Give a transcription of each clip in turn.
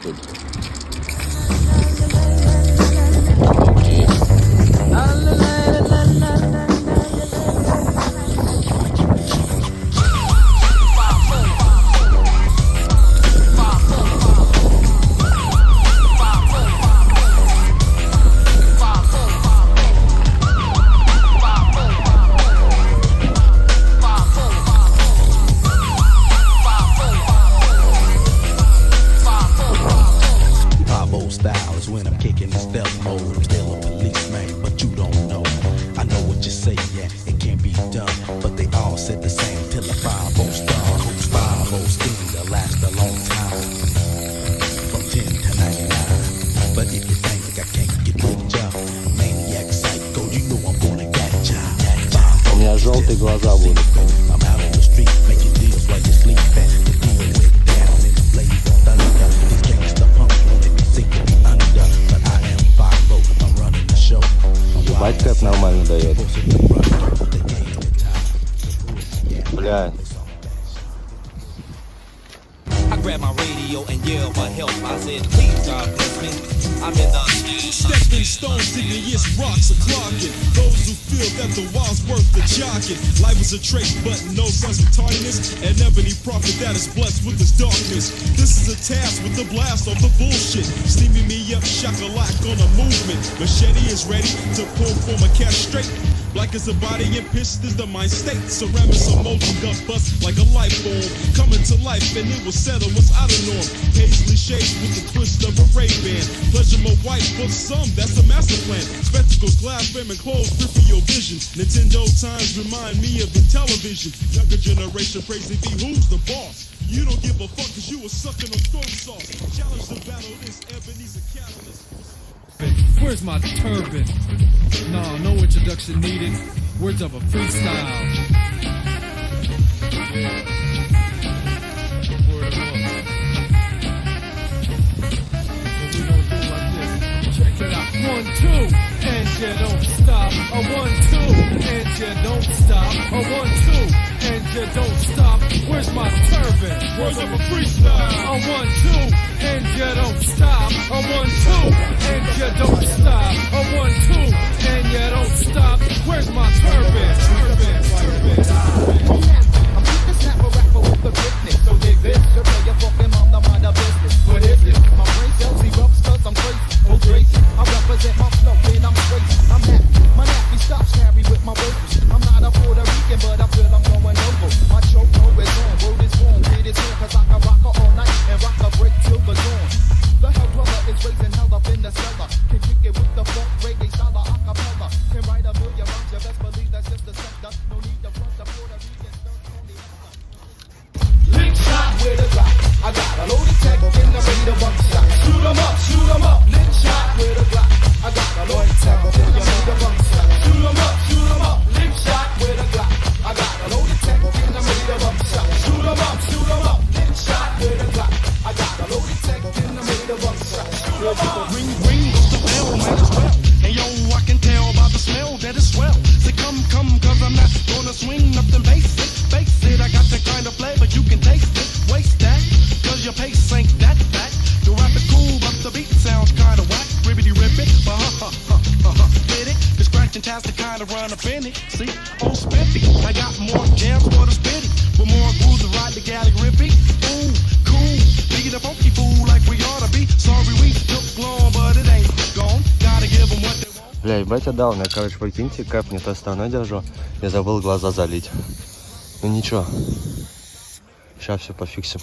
тут. У меня желтые глаза будут. Ебать, кэп нормально дает. Бля. Stepping stones, igneous rocks are clocking. Those who feel that the wild's worth the jocking. Life is a trait, but no sense of tardiness. An ebony prophet that is blessed with his darkness. This is a task with the blast of the bullshit. Steaming me up, shakalak on a movement. Machete is ready to pull from a cat straight. Black as a body and pissed is the mind state. Ceramics are molten gun bust like a light bulb. Coming to life and it will settle what's out of norm. Paisley shades with the twist of a Ray-Ban. Pleasure my wife for some, that's a master plan. Spectacles, glass, frame and clothes, good for your vision. Nintendo times remind me of the television. Younger generation praising me, who's the boss? You don't give a fuck cause you were sucking on throat sauce. Challenge the battle, this Ebony's a catalyst. Where's my turban? Nah, no introduction needed. Words of a freestyle. Word up. Check it out. 1, 2, and you don't stop. A 1, 2, and you don't stop. A 1, 2, and you don't stop. Where's my turban? Words of a freestyle. A 1, 2, and you don't stop. A 1, 2, and you don't stop. A 1, 2, and you don't stop. Where's my turban? I'm keeping snap a rapper with the business. So dig this, you tell your fucking mom to mind her business. What is this? My brain cells erupts cause I'm crazy. Oh crazy, I represent my flow when I'm crazy. I'm happy, my nappy stops carry with my vocals. I'm not a Puerto Rican, but I feel I'm going over. My choke is on, word is wrong, it is on, cause I can rock her all night and rock her break till the dawn. The hell dweller is raising hell up in the cellar. Can kick it with the funk, reggae style, acapella. Can write a million rhymes, you best believe that's just the sector. No need to front the Puerto Rican dirt on the other. Lick shot with a Glock. I got a loaded tech in the radar buck shot. Shoot 'em up, shoot 'em up. Lick shot with a Glock. I got a loaded tech in the radar buck shot. Shoot 'em up, shoot 'em up. Lick shot with a Glock. I got a loaded tech in the radar buck shot. Shoot 'em up, shoot 'em up. Lick shot with a Glock. I got a loaded tech in the radar buck shot. Shoot 'em up. Ring, ring, what's the bell, man, as well. And yo, I can tell by the smell that it's swell. Say come, cause I'm not gonna swing nothing basic. Face it, I got that kind of flavor, you can taste it. Waste that, cause your pace ain't that fat. The rap is cool, but the beat sounds kinda whack. Ribbity rip it, fit it. The scratch and task to kinda run up in it. See, oh spiffy, I got more jams for the spitty. With more grooves to ride the galley rippy. Ooh, cool, beat a funky fool like we ought to be. Sorry we took long, but it ain't gone. Gotta give them what they want. Бля, ебать отдал. Я, короче, прикиньте, кэп не той стороной держу. Я забыл глаза залить. Ну ничего. Сейчас все пофиксим.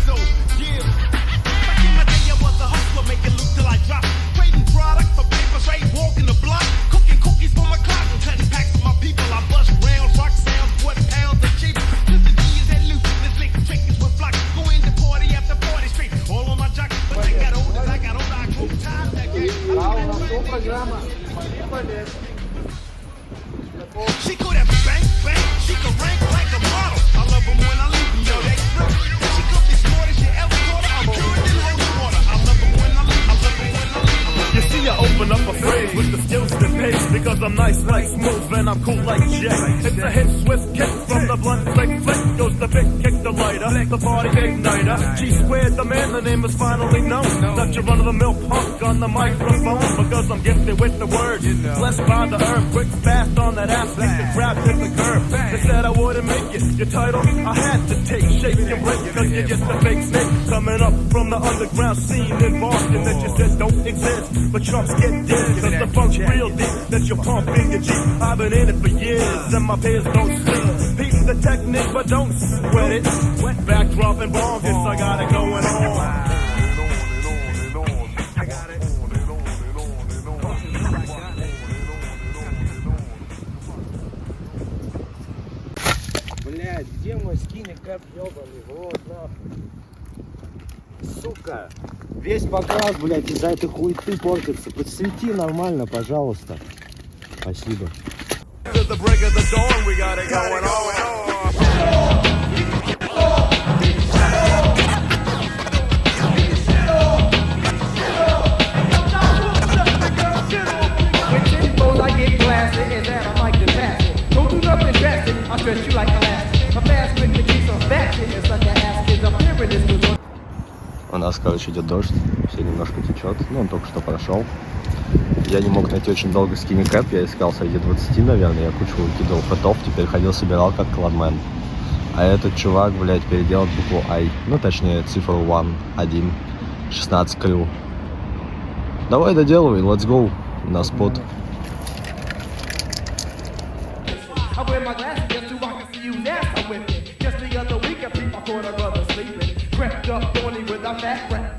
So She could have bang, bang, she could rank like a model. I love them when I leave them, yo, they look. She could be smart as you ever thought her. I'm pure than holy water. I love them when I leave, I love them when I leave. You see, I open up a phrase with the skills to pace. Because I'm nice like smooth and I'm cool like Jay. It's a hit, swift kick from the blunt flick. Flick goes the big kick, the lighter. The party igniter. G squared, the man, the name is finally known. Such a run-of-the-mill punk on the microphone. Because I'm gifted with the words. Blessed by the herb, quick, fast on that ass. Make the crowd hit the curb. They said I wouldn't make it. Your title, I had to take shape and break. Cause you're just a fake snake. Coming up from the underground scene in Boston that you said don't exist. But Trumps get dissed. Cause the funk's real deep. That you pump in your Jeep. I've been in it for years. And my peers don't sleep. Beat the technique, but don't sweat it. Back dropping bombs. Yes, I got it going on. Блядь, где мой скинни-кэп ёбаный? Вот, нахуй. Сука. Весь покрас, блядь, из-за этой хуйты портится. Подсвети нормально, пожалуйста. Спасибо. У нас, короче, идет дождь, все немножко течет, ну он только что прошел. Я не мог найти очень долго скинни-кэп, я искал среди 20, наверное, я кучу выкидывал фотов, теперь ходил, собирал как кладмен. А этот чувак, блядь, переделал букву I, ну точнее цифру 1, 16 крю. Давай доделывай, let's go, на спот. Just the other week, I caught a brother sleeping. Crept up, thorny with a fat rat.